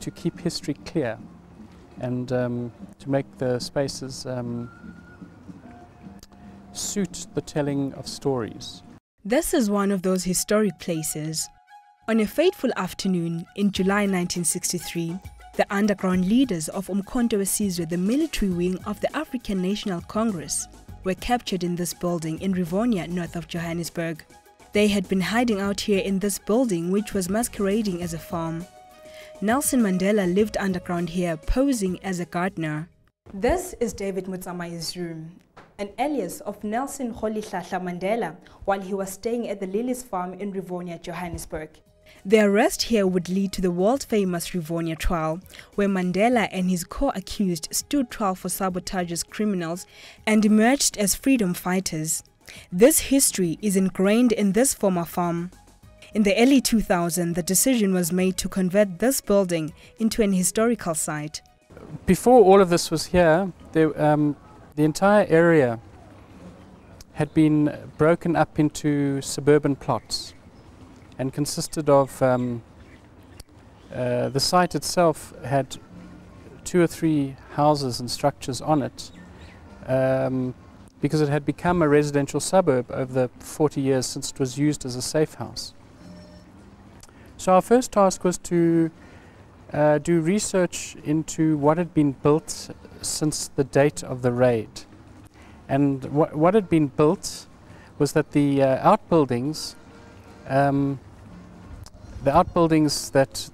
to keep history clear and to make the spaces suit the telling of stories. This is one of those historic places. On a fateful afternoon in July 1963, the underground leaders of UMkhonto wesizwe, the military wing of the African National Congress, were captured in this building in Rivonia, north of Johannesburg. They had been hiding out here in this building, which was masquerading as a farm. Nelson Mandela lived underground here, posing as a gardener. This is David Mutsamai's room, an alias of Nelson Mandela, while he was staying at the Lilliesleaf farm in Rivonia, Johannesburg. Their arrest here would lead to the world-famous Rivonia trial, where Mandela and his co-accused stood trial for sabotage as criminals and emerged as freedom fighters. This history is ingrained in this former farm. In the early 2000s, the decision was made to convert this building into an historical site. Before all of this was here, the entire area had been broken up into suburban plots and consisted of, the site itself had 2 or 3 houses and structures on it, because it had become a residential suburb over the 40 years since it was used as a safe house. So our first task was to do research into what had been built since the date of the raid. And what had been built was that the outbuildings that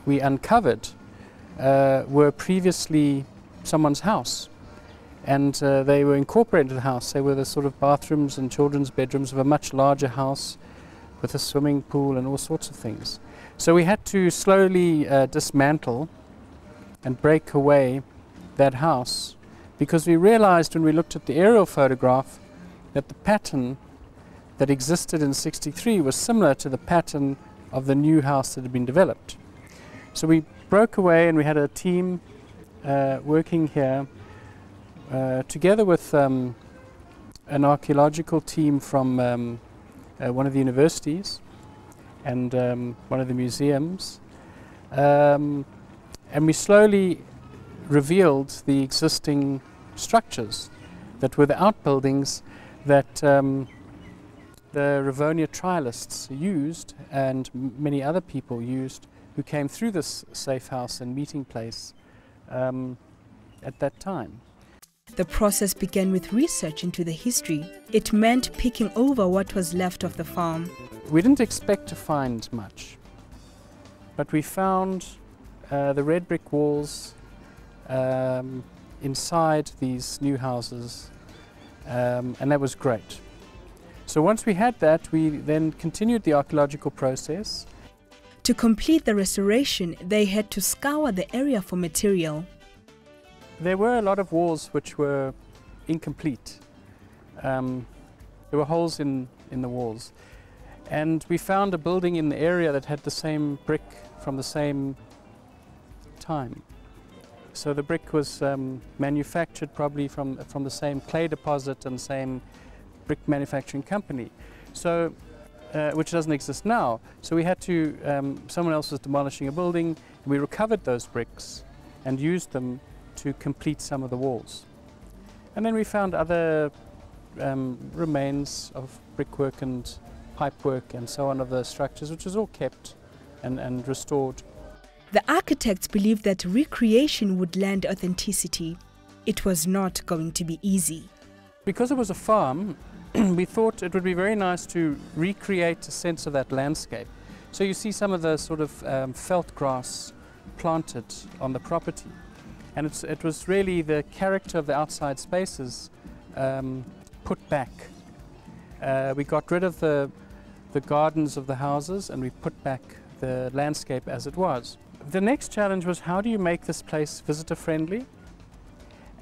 we uncovered were previously someone's house, and they were incorporated into the house. They were the sort of bathrooms and children's bedrooms of a much larger house with a swimming pool and all sorts of things. So we had to slowly dismantle and break away that house, because we realized when we looked at the aerial photograph that the pattern that existed in '63 was similar to the pattern of the new house that had been developed. So we broke away, and we had a team working here together with an archaeological team from one of the universities and one of the museums, and we slowly revealed the existing structures that were the outbuildings that the Rivonia trialists used, and many other people used who came through this safe house and meeting place at that time. The process began with research into the history. It meant picking over what was left of the farm. We didn't expect to find much, but we found the red brick walls inside these new houses, and that was great. So once we had that, we then continued the archaeological process. To complete the restoration, they had to scour the area for material. There were a lot of walls which were incomplete. There were holes in the walls. And we found a building in the area that had the same brick from the same time. So the brick was manufactured probably from the same clay deposit and same brick manufacturing company, so which doesn't exist now. So we had to, someone else was demolishing a building, and we recovered those bricks and used them to complete some of the walls. And then we found other remains of brickwork and pipework and so on of the structures, which was all kept and restored. The architects believed that recreation would lend authenticity. It was not going to be easy. Because it was a farm, we thought it would be very nice to recreate a sense of that landscape. So you see some of the sort of felt grass planted on the property. And it was really the character of the outside spaces put back. We got rid of the gardens of the houses, and we put back the landscape as it was. The next challenge was, how do you make this place visitor friendly?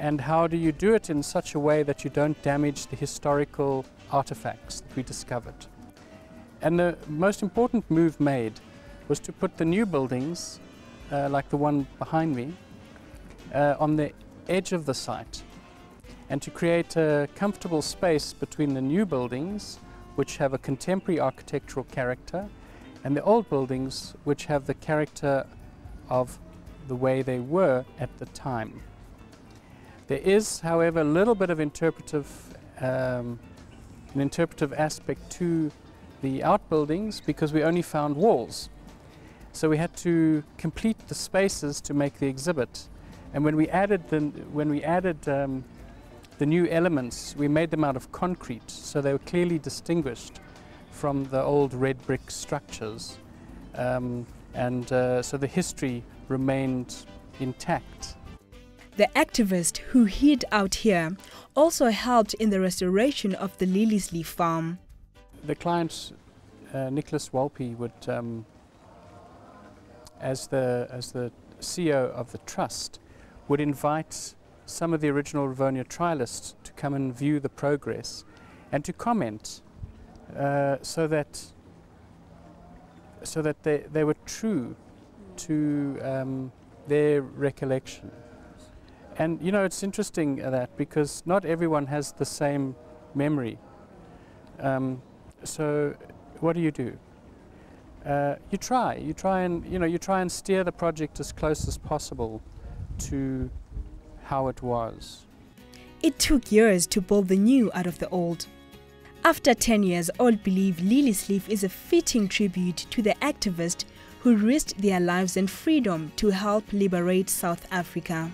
And how do you do it in such a way that you don't damage the historical artifacts that we discovered? And the most important move made was to put the new buildings, like the one behind me, on the edge of the site, and to create a comfortable space between the new buildings, which have a contemporary architectural character, and the old buildings, which have the character of the way they were at the time. There is, however, a little bit of an interpretive aspect to the outbuildings because we only found walls. So we had to complete the spaces to make the exhibit. And when we added the new elements, we made them out of concrete, so they were clearly distinguished from the old red brick structures. So the history remained intact. The activist who hid out here also helped in the restoration of the Liliesleaf farm. The client, Nicholas Walpe, would, as the CEO of the trust, would invite some of the original Rivonia trialists to come and view the progress and to comment, so that they were true to their recollection. And you know, it's interesting that because not everyone has the same memory. So what do? You try and steer the project as close as possible to how it was. It took years to build the new out of the old. After 10 years, all believe Lilliesleaf is a fitting tribute to the activists who risked their lives and freedom to help liberate South Africa.